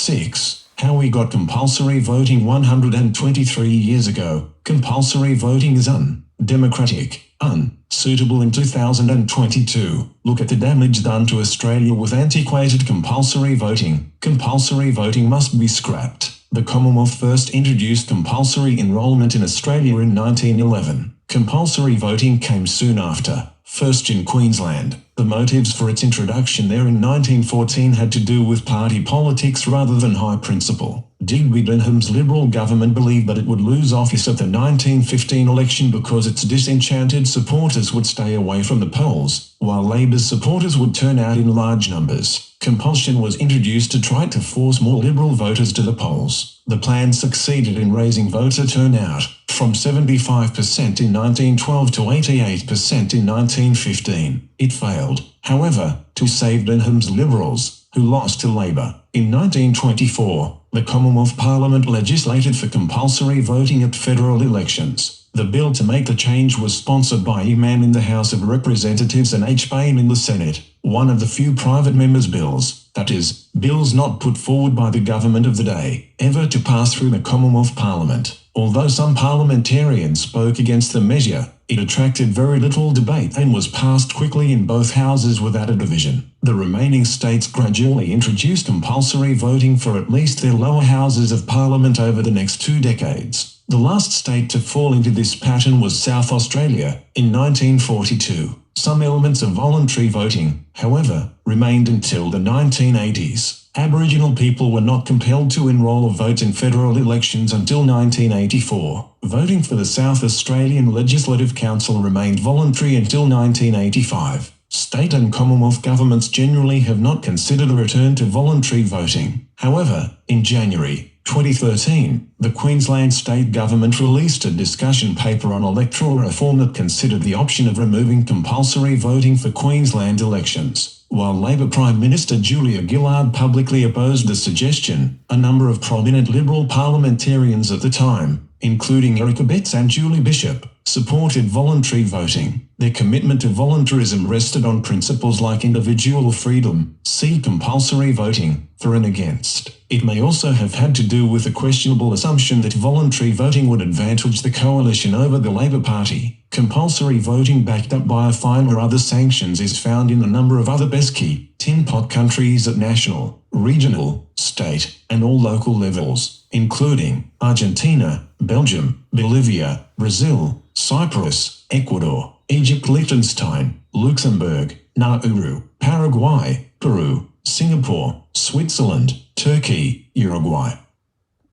6. How we got compulsory voting 123 years ago. Compulsory voting is undemocratic, unsuitable in 2022. Look at the damage done to Australia with antiquated compulsory voting. Compulsory voting must be scrapped. The Commonwealth first introduced compulsory enrolment in Australia in 1911. Compulsory voting came soon after, first in Queensland. The motives for its introduction there in 1914 had to do with party politics rather than high principle. Digby Denham's Liberal government believed that it would lose office at the 1915 election because its disenchanted supporters would stay away from the polls, while Labor's supporters would turn out in large numbers. Compulsion was introduced to try to force more Liberal voters to the polls. The plan succeeded in raising voter turnout from 75% in 1912 to 88% in 1915. It failed, however, to save Denham's Liberals, who lost to Labor. In 1924, the Commonwealth Parliament legislated for compulsory voting at federal elections. The bill to make the change was sponsored by E. Mann in the House of Representatives and H. Bain in the Senate. One of the few private members' bills, that is, bills not put forward by the government of the day, ever to pass through the Commonwealth Parliament. Although some parliamentarians spoke against the measure, it attracted very little debate and was passed quickly in both houses without a division. The remaining states gradually introduced compulsory voting for at least their lower houses of parliament over the next 2 decades. The last state to fall into this pattern was South Australia, in 1942. Some elements of voluntary voting, however, remained until the 1980s. Aboriginal people were not compelled to enrol or vote in federal elections until 1984. Voting for the South Australian Legislative Council remained voluntary until 1985. State and Commonwealth governments generally have not considered a return to voluntary voting. However, in January 2013, the Queensland state government released a discussion paper on electoral reform that considered the option of removing compulsory voting for Queensland elections. While Labor Prime Minister Julia Gillard publicly opposed the suggestion, a number of prominent Liberal parliamentarians at the time, including Erica Betts and Julie Bishop, supported voluntary voting. Their commitment to voluntarism rested on principles like individual freedom, see compulsory voting, for and against. It may also have had to do with the questionable assumption that voluntary voting would advantage the coalition over the Labor Party. Compulsory voting backed up by a fine or other sanctions is found in a number of other pesky, tin pot countries at national, regional, state, and all local levels, including Argentina, Belgium, Bolivia, Brazil, Cyprus, Ecuador, Egypt, Liechtenstein, Luxembourg, Nauru, Paraguay, Peru, Singapore, Switzerland, Turkey, Uruguay,